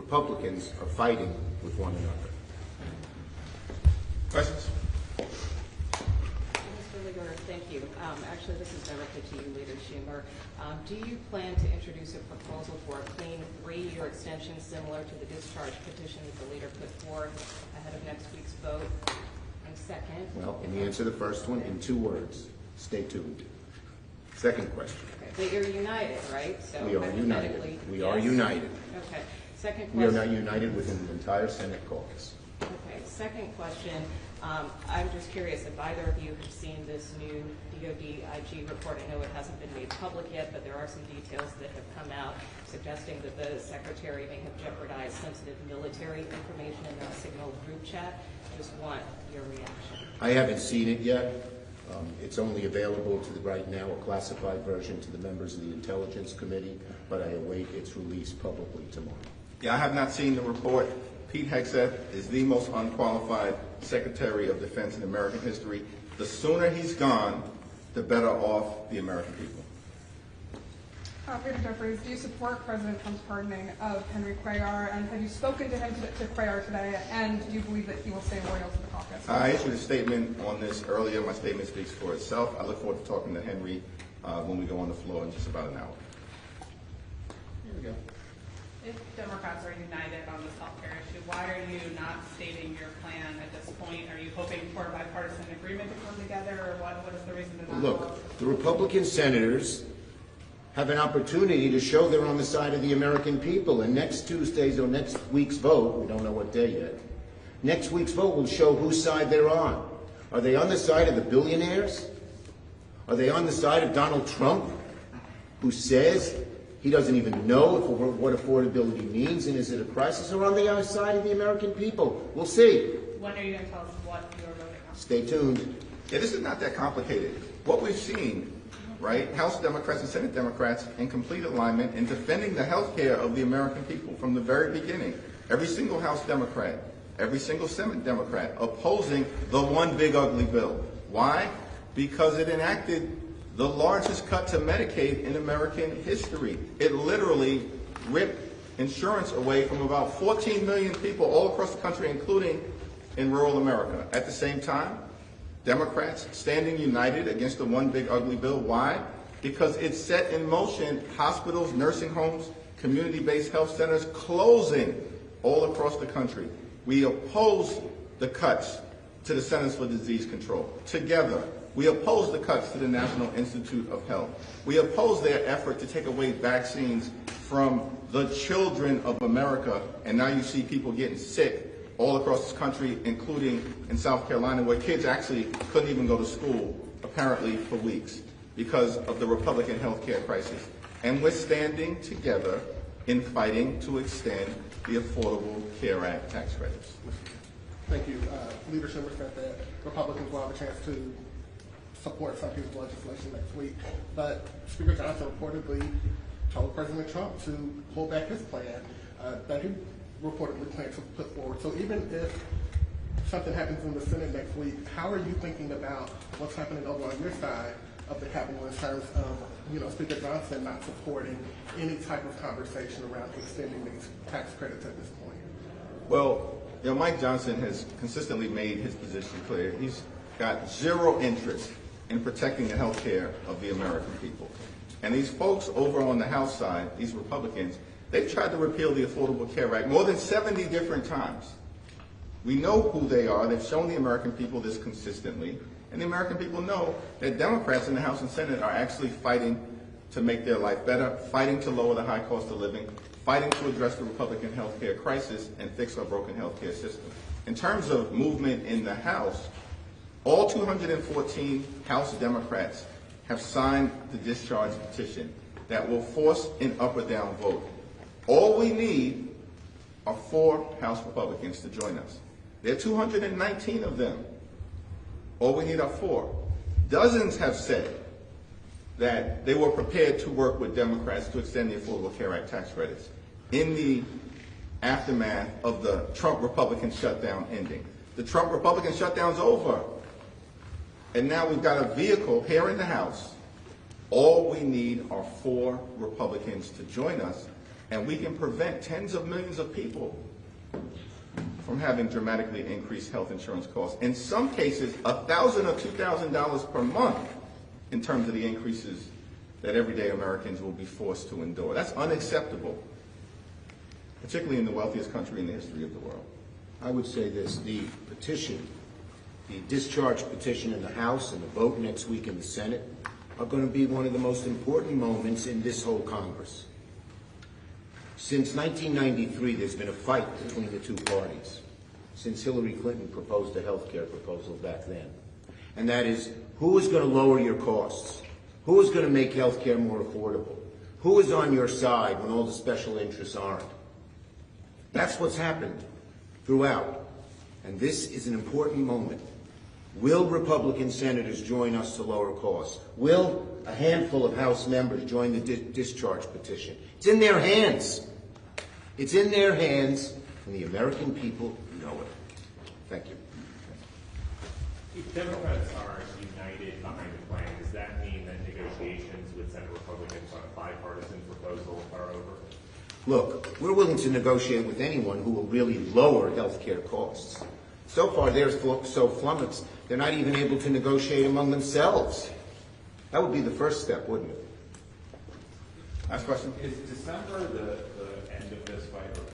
Republicans are fighting with one another. Questions? Mr. Leader, thank you. Actually, this is directed to you, Leader Schumer. Do you plan to introduce a proposal for a clean 3-year extension similar to the discharge petition that the leader put forth ahead of next week's vote? And second... Well, let me answer the first one in 2 words. Stay tuned. Second question. Okay, but you're united, right? So we are united. We are united. Okay. Second question. We are not united within the entire Senate caucus. Okay. Second question. I'm just curious if either of you have seen this new DoD IG report. I know it hasn't been made public yet, but there are some details that have come out suggesting that the Secretary may have jeopardized sensitive military information in the Signal group chat. Just want your reaction. I haven't seen it yet. It's only available to right now, a classified version to the members of the Intelligence Committee, but I await its release publicly tomorrow. Yeah, I have not seen the report. Pete Hegseth is the most unqualified Secretary of Defense in American history. The sooner he's gone, the better off the American people. Peter Jeffries, do you support President Trump's pardoning of Henry Cuellar, and have you spoken to him to Cuellar today, and do you believe that he will stay loyal to the caucus? I issued a statement on this earlier. My statement speaks for itself. I look forward to talking to Henry when we go on the floor in just about an hour. Here we go. If Democrats are united on this health care issue, why are you not stating your plan at this point? Are you hoping for a bipartisan agreement to come together, or what is the reason to not? Look, the Republican senators have an opportunity to show they're on the side of the American people. And next Tuesday's or next week's vote, we don't know what day yet, next week's vote will show whose side they're on. Are they on the side of the billionaires? Are they on the side of Donald Trump, who says he doesn't even know what affordability means and is it a crisis, or on the other side of the American people? We'll see. When are you going to tell us what you're voting on? Stay tuned. Yeah, this is not that complicated. What we've seen, right, House Democrats and Senate Democrats in complete alignment in defending the health care of the American people from the very beginning. Every single House Democrat, every single Senate Democrat opposing the one big ugly bill. Why? Because it enacted the largest cut to Medicaid in American history. It literally ripped insurance away from about 14 million people all across the country, including in rural America. At the same time, Democrats standing united against the one big ugly bill. Why? Because it set in motion hospitals, nursing homes, community-based health centers closing all across the country. We oppose the cuts to the Centers for Disease Control. Together, we oppose the cuts to the National Institute of Health. We oppose their effort to take away vaccines from the children of America. And now you see people getting sick all across this country, including in South Carolina, where kids actually couldn't even go to school, apparently, for weeks because of the Republican health care crisis. And we're standing together in fighting to extend the Affordable Care Act tax credits. Thank you. Leader Schumer said that Republicans will have a chance to support some people's legislation next week, but Speaker Johnson reportedly told President Trump to pull back his plan that he reportedly planned to put forward. So even if something happens in the Senate next week, how are you thinking about what's happening over on your side of the Capitol in terms of, Speaker Johnson not supporting any type of conversation around extending these tax credits at this point? Well, Mike Johnson has consistently made his position clear. He's got zero interest in protecting the health care of the American people. And these folks over on the House side, these Republicans, they've tried to repeal the Affordable Care Act more than 70 different times. We know who they are. They've shown the American people this consistently. And the American people know that Democrats in the House and Senate are actually fighting to make their life better, fighting to lower the high cost of living, fighting to address the Republican health care crisis and fix our broken health care system. In terms of movement in the House, all 214 House Democrats have signed the discharge petition that will force an up or down vote. All we need are 4 House Republicans to join us. There are 219 of them. All we need are 4. Dozens have said that they were prepared to work with Democrats to extend the Affordable Care Act tax credits in the aftermath of the Trump Republican shutdown ending. The Trump Republican shutdown's over. And now we've got a vehicle here in the House. All we need are 4 Republicans to join us. And we can prevent tens of millions of people from having dramatically increased health insurance costs. In some cases, $1,000 or $2,000 per month in terms of the increases that everyday Americans will be forced to endure. That's unacceptable, particularly in the wealthiest country in the history of the world. I would say this, the petition, the discharge petition in the House and the vote next week in the Senate are going to be one of the most important moments in this whole Congress. Since 1993, there's been a fight between the two parties, since Hillary Clinton proposed a health care proposal back then. And that is, who is going to lower your costs? Who is going to make health care more affordable? Who is on your side when all the special interests aren't? That's what's happened throughout. And this is an important moment. Will Republican senators join us to lower costs? Will a handful of House members join the discharge petition? It's in their hands. It's in their hands, and the American people know it. Thank you. If Democrats are united behind the plan, does that mean that negotiations with Senate Republicans on a bipartisan proposal are over? Look, we're willing to negotiate with anyone who will really lower health care costs. So far, they're so flummoxed, they're not even able to negotiate among themselves. That would be the first step, wouldn't it? Last question. Is December the end of this fight?